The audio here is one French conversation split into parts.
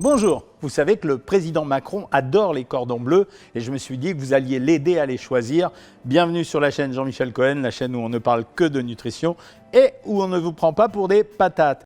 Bonjour, vous savez que le président Macron adore les cordons bleus et je me suis dit que vous alliez l'aider à les choisir. Bienvenue sur la chaîne Jean-Michel Cohen, la chaîne où on ne parle que de nutrition et où on ne vous prend pas pour des patates.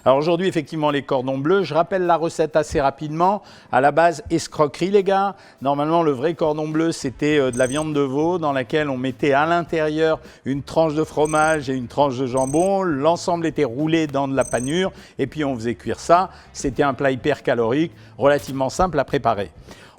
Alors aujourd'hui, effectivement, les cordons bleus, je rappelle la recette assez rapidement. À la base, escroquerie les gars. Normalement, le vrai cordon bleu, c'était de la viande de veau dans laquelle on mettait à l'intérieur une tranche de fromage et une tranche de jambon. L'ensemble était roulé dans de la panure et puis on faisait cuire ça. C'était un plat hyper calorique, relativement simple à préparer.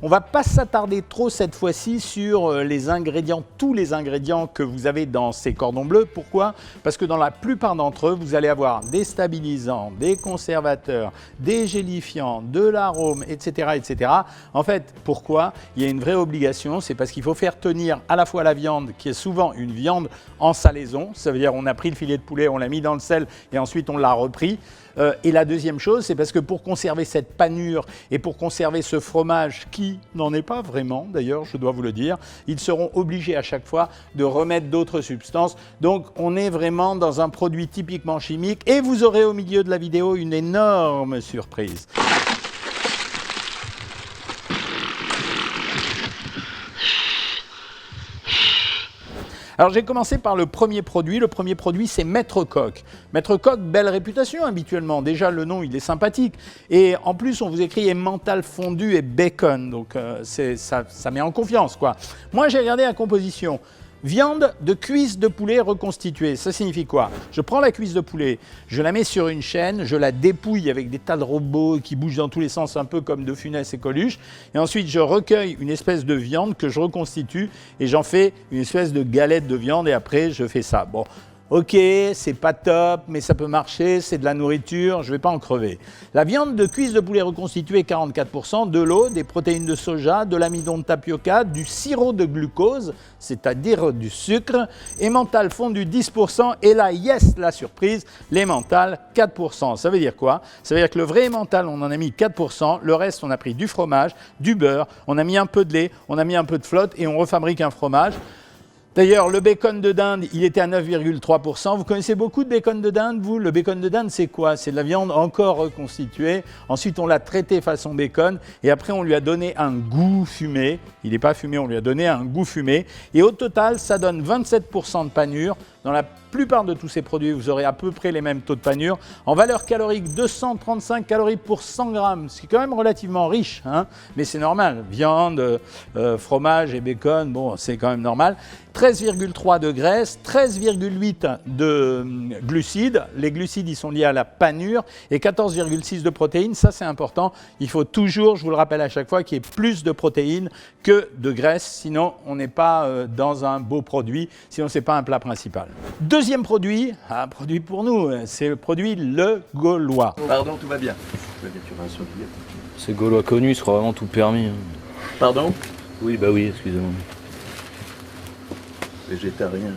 On ne va pas s'attarder trop cette fois-ci sur les ingrédients, tous les ingrédients que vous avez dans ces cordons bleus. Pourquoi? Parce que dans la plupart d'entre eux, vous allez avoir des stabilisants, des conservateurs, des gélifiants, de l'arôme, etc., etc. En fait, pourquoi? Il y a une vraie obligation, c'est parce qu'il faut faire tenir à la fois la viande, qui est souvent une viande en salaison. Ça veut dire on a pris le filet de poulet, on l'a mis dans le sel et ensuite on l'a repris. Et la deuxième chose, c'est parce que pour conserver cette panure et pour conserver ce fromage qui n'en est pas vraiment, d'ailleurs, je dois vous le dire, ils seront obligés à chaque fois de remettre d'autres substances. Donc, on est vraiment dans un produit typiquement chimique et vous aurez au milieu de la vidéo une énorme surprise. Alors j'ai commencé par le premier produit. Le premier produit, c'est Maître Coq. Maître Coq, belle réputation habituellement. Déjà, le nom, il est sympathique. Et en plus, on vous écrit emmental fondu et bacon. Donc ça met en confiance, quoi. Moi, j'ai regardé la composition. Viande de cuisse de poulet reconstituée, ça signifie quoi? Je prends la cuisse de poulet, je la mets sur une chaîne, je la dépouille avec des tas de robots qui bougent dans tous les sens, un peu comme de Funès et Coluche. Et ensuite, je recueille une espèce de viande que je reconstitue et j'en fais une espèce de galette de viande et après, je fais ça. Bon. Ok, c'est pas top, mais ça peut marcher, c'est de la nourriture, je ne vais pas en crever. La viande de cuisse de poulet reconstituée, 44%, de l'eau, des protéines de soja, de l'amidon de tapioca, du sirop de glucose, c'est-à-dire du sucre, emmental fondu 10%, et là, yes, la surprise, l'emmental 4%. Ça veut dire quoi? Ça veut dire que le vrai emmental, on en a mis 4%, le reste, on a pris du fromage, du beurre, on a mis un peu de lait, on a mis un peu de flotte et on refabrique un fromage. D'ailleurs, le bacon de dinde, il était à 9,3%. Vous connaissez beaucoup de bacon de dinde, vous? Le bacon de dinde, c'est quoi? C'est de la viande encore reconstituée. Ensuite, on l'a traité façon bacon. Et après, on lui a donné un goût fumé. Il n'est pas fumé, on lui a donné un goût fumé. Et au total, ça donne 27% de panure. Dans la plupart de tous ces produits, vous aurez à peu près les mêmes taux de panure. En valeur calorique, 235 calories pour 100 grammes, ce qui est quand même relativement riche, hein, mais c'est normal. Viande, fromage et bacon, bon, c'est quand même normal. 13,3 de graisse, 13,8 de glucides. Les glucides, ils sont liés à la panure et 14,6 de protéines. Ça, c'est important. Il faut toujours, je vous le rappelle à chaque fois, qu'il y ait plus de protéines que de graisse. Sinon, on n'est pas dans un beau produit. Sinon, ce n'est pas un plat principal. Deuxième produit, un produit pour nous, c'est le produit Le Gaulois. Pardon, tout va bien. C'est Gaulois connu, il sera vraiment tout permis. Pardon? Oui, bah oui, excusez-moi. Végétarien.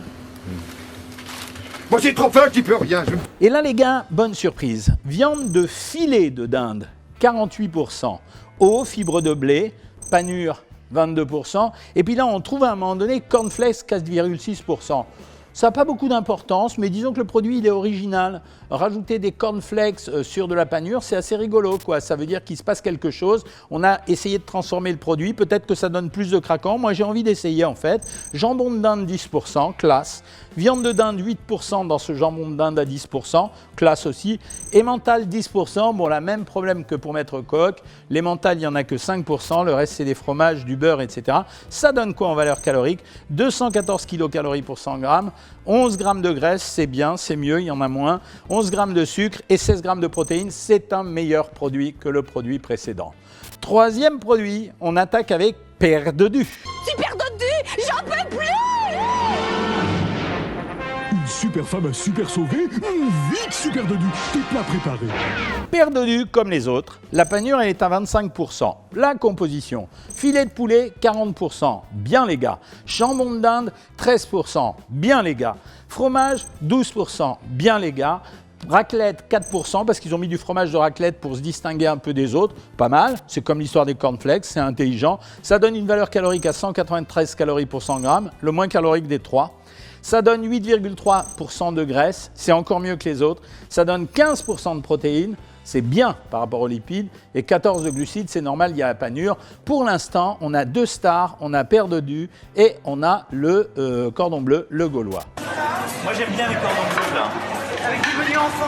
Moi j'ai trop faim, j'y peux rien. Et là les gars, bonne surprise. Viande de filet de dinde, 48%. Eau, fibre de blé, panure, 22%. Et puis là, on trouve à un moment donné cornflakes, 4,6%. Ça n'a pas beaucoup d'importance, mais disons que le produit il est original. Rajouter des cornflakes sur de la panure, c'est assez rigolo, quoi. Ça veut dire qu'il se passe quelque chose. On a essayé de transformer le produit. Peut-être que ça donne plus de craquant. Moi, j'ai envie d'essayer, en fait. Jambon de dinde, 10%, classe. Viande de dinde, 8% dans ce jambon de dinde à 10%, classe aussi. Emmental, 10%. Bon, là, même problème que pour Maître Coq. L'emmental, il n'y en a que 5%. Le reste, c'est des fromages, du beurre, etc. Ça donne quoi en valeur calorique? 214 kcal pour 100 grammes. 11 grammes de graisse, c'est bien, c'est mieux, il y en a moins. 11 grammes de sucre et 16 grammes de protéines, c'est un meilleur produit que le produit précédent. Troisième produit, on attaque avec Père Dodu. Super Dodu, j'en peux plus! Une super femme a super sauvé. Vite, Super Dodu, tes plats préparés. Père Dodu, comme les autres, la panure elle est à 25%. La composition, filet de poulet, 40%, bien les gars. Jambon de dinde, 13%, bien les gars. Fromage, 12%, bien les gars. Raclette, 4%, parce qu'ils ont mis du fromage de raclette pour se distinguer un peu des autres. Pas mal, c'est comme l'histoire des cornflakes, c'est intelligent. Ça donne une valeur calorique à 193 calories pour 100 grammes, le moins calorique des trois. Ça donne 8,3% de graisse, c'est encore mieux que les autres. Ça donne 15% de protéines, c'est bien par rapport aux lipides, et 14 de glucides, c'est normal, il y a la panure. Pour l'instant, on a 2 stars, on a Père Dodu et on a le cordon bleu, le gaulois. Moi j'aime bien les cordons bleus là. Avec du menu enfant.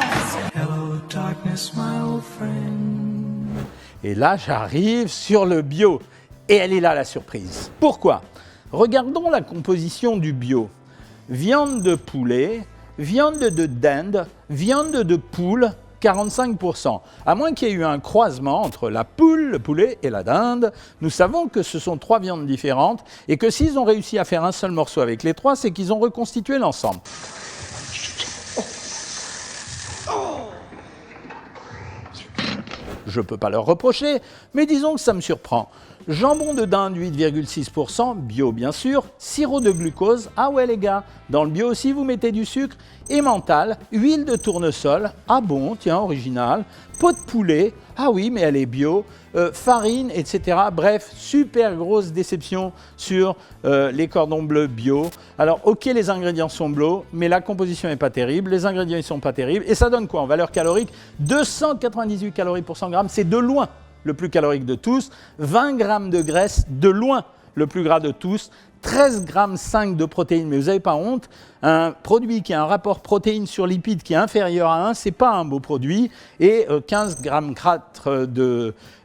Et là, j'arrive sur le bio. Et elle est là, la surprise. Pourquoi? Regardons la composition du bio. Viande de poulet, viande de dinde, viande de poule, 45%. À moins qu'il y ait eu un croisement entre la poule, le poulet et la dinde, nous savons que ce sont 3 viandes différentes et que s'ils ont réussi à faire un seul morceau avec les 3, c'est qu'ils ont reconstitué l'ensemble. Je ne peux pas leur reprocher, mais disons que ça me surprend. Jambon de dinde, 8,6%, bio bien sûr. Sirop de glucose, ah ouais les gars, dans le bio aussi vous mettez du sucre. Emmental, huile de tournesol, ah bon, tiens, original. Pot de poulet, ah oui, mais elle est bio. Farine, etc. Bref, super grosse déception sur les cordons bleus bio. Alors, ok, les ingrédients sont bleus, mais la composition n'est pas terrible. Les ingrédients ne sont pas terribles. Et ça donne quoi en valeur calorique? 298 calories pour 100 grammes, c'est de loin le plus calorique de tous. 20 grammes de graisse, de loin le plus gras de tous. 13,5 grammes de protéines, mais vous n'avez pas honte. Un produit qui a un rapport protéines sur lipides qui est inférieur à 1, ce n'est pas un beau produit. Et 15,4 grammes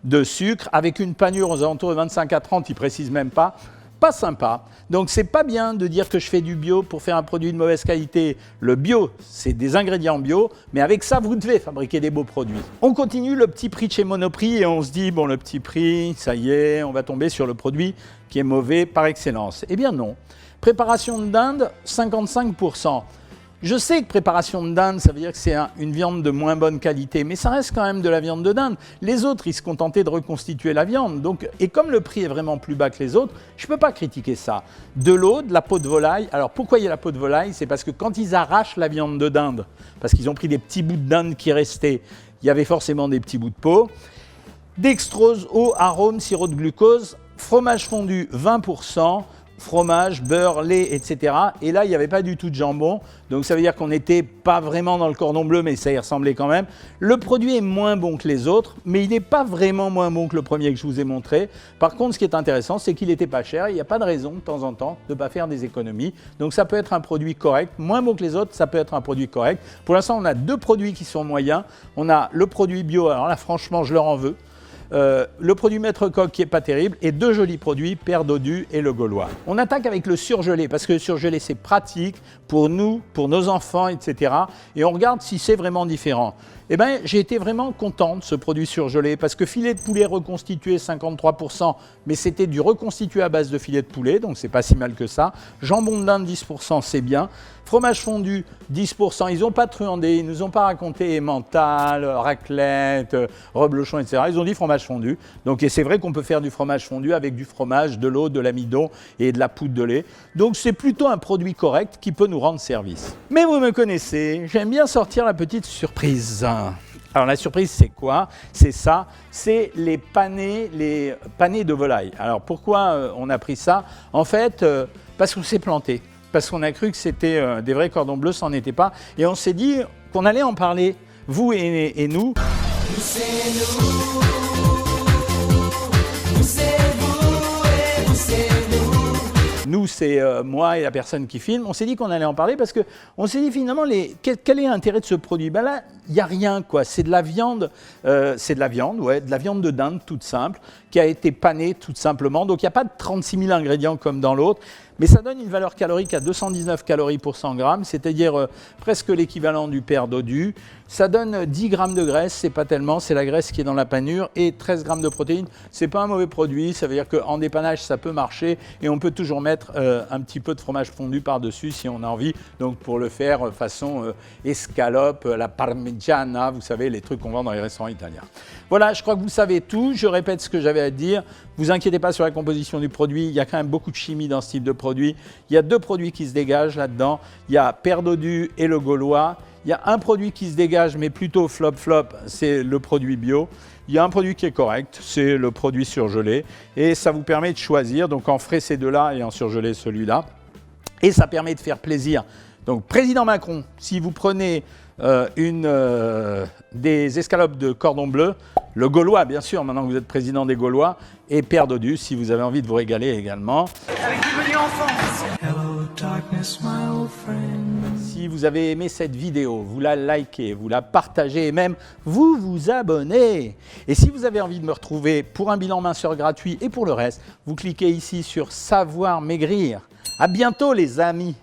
de sucre avec une panure aux alentours de 25 à 30, il ne précise même pas. Pas sympa. Donc c'est pas bien de dire que je fais du bio pour faire un produit de mauvaise qualité. Le bio, c'est des ingrédients bio, mais avec ça, vous devez fabriquer des beaux produits. On continue le petit prix de chez Monoprix et on se dit, bon, le petit prix, ça y est, on va tomber sur le produit qui est mauvais par excellence. Eh bien non. Préparation de dinde, 55%. Je sais que préparation de dinde, ça veut dire que c'est une viande de moins bonne qualité, mais ça reste quand même de la viande de dinde. Les autres, ils se contentaient de reconstituer la viande. Donc, et comme le prix est vraiment plus bas que les autres, je ne peux pas critiquer ça. De l'eau, de la peau de volaille. Alors pourquoi il y a la peau de volaille? C'est parce que quand ils arrachent la viande de dinde, parce qu'ils ont pris des petits bouts de dinde qui restaient, il y avait forcément des petits bouts de peau. Dextrose, eau, arôme, sirop de glucose, fromage fondu 20%. Fromage, beurre, lait, etc. Et là, il n'y avait pas du tout de jambon. Donc ça veut dire qu'on n'était pas vraiment dans le cordon bleu, mais ça y ressemblait quand même. Le produit est moins bon que les autres, mais il n'est pas vraiment moins bon que le premier que je vous ai montré. Par contre, ce qui est intéressant, c'est qu'il n'était pas cher. Il n'y a pas de raison, de temps en temps, de ne pas faire des économies. Donc ça peut être un produit correct. Moins bon que les autres, ça peut être un produit correct. Pour l'instant, on a 2 produits qui sont moyens. On a le produit bio. Alors là, franchement, je leur en veux. Le produit Maître Coq qui n'est pas terrible et 2 jolis produits, Père Dodu et le Gaulois. On attaque avec le surgelé parce que le surgelé c'est pratique pour nous, pour nos enfants, etc. Et on regarde si c'est vraiment différent. Eh bien, j'ai été vraiment content de ce produit surgelé parce que filet de poulet reconstitué 53%, mais c'était du reconstitué à base de filet de poulet, donc c'est pas si mal que ça. Jambon de dinde 10%, c'est bien. Fromage fondu 10%, ils n'ont pas truandé, ils ne nous ont pas raconté emmental, raclette, reblochon, etc. Ils ont dit fromage fondu. Donc, et c'est vrai qu'on peut faire du fromage fondu avec du fromage, de l'eau, de l'amidon et de la poudre de lait. Donc c'est plutôt un produit correct qui peut nous rendre service. Mais vous me connaissez, j'aime bien sortir la petite surprise. Alors la surprise c'est quoi? C'est ça, c'est les panés de volaille. Alors pourquoi on a pris ça? En fait, parce qu'on s'est planté. Parce qu'on a cru que c'était des vrais cordons bleus, ça n'en était pas. Et on s'est dit qu'on allait en parler, vous et nous. Nous, c'est moi et la personne qui filme. On s'est dit qu'on allait en parler parce qu'on s'est dit finalement, quel est l'intérêt de ce produit? Ben là, il n'y a rien, quoi. C'est de la viande, de la viande de dinde toute simple, qui a été panée tout simplement. Donc, il n'y a pas de 36 000 ingrédients comme dans l'autre. Mais ça donne une valeur calorique à 219 calories pour 100 grammes, c'est-à-dire presque l'équivalent du Père Dodu. Ça donne 10 grammes de graisse, c'est pas tellement, c'est la graisse qui est dans la panure, et 13 grammes de protéines. C'est pas un mauvais produit, ça veut dire qu'en dépannage, ça peut marcher, et on peut toujours mettre un petit peu de fromage fondu par-dessus si on a envie, donc pour le faire façon escalope, la parmigiana, vous savez, les trucs qu'on vend dans les restaurants italiens. Voilà, je crois que vous savez tout, je répète ce que j'avais à dire. Vous inquiétez pas sur la composition du produit, il y a quand même beaucoup de chimie dans ce type de produit. Il y a 2 produits qui se dégagent là-dedans, il y a Père Dodu et le Gaulois. Il y a un produit qui se dégage, mais plutôt flop, c'est le produit bio. Il y a un produit qui est correct, c'est le produit surgelé. Et ça vous permet de choisir, donc en frais ces 2-là et en surgelé celui-là. Et ça permet de faire plaisir. Donc, Président Macron, si vous prenez des escalopes de cordon bleu, le Gaulois bien sûr, maintenant que vous êtes président des Gaulois, et Pierre Dodu, si vous avez envie de vous régaler également. Avec du menu enfance. Si vous avez aimé cette vidéo, vous la likez, vous la partagez et même vous vous abonnez. Et si vous avez envie de me retrouver pour un bilan minceur gratuit et pour le reste, vous cliquez ici sur Savoir maigrir. À bientôt les amis.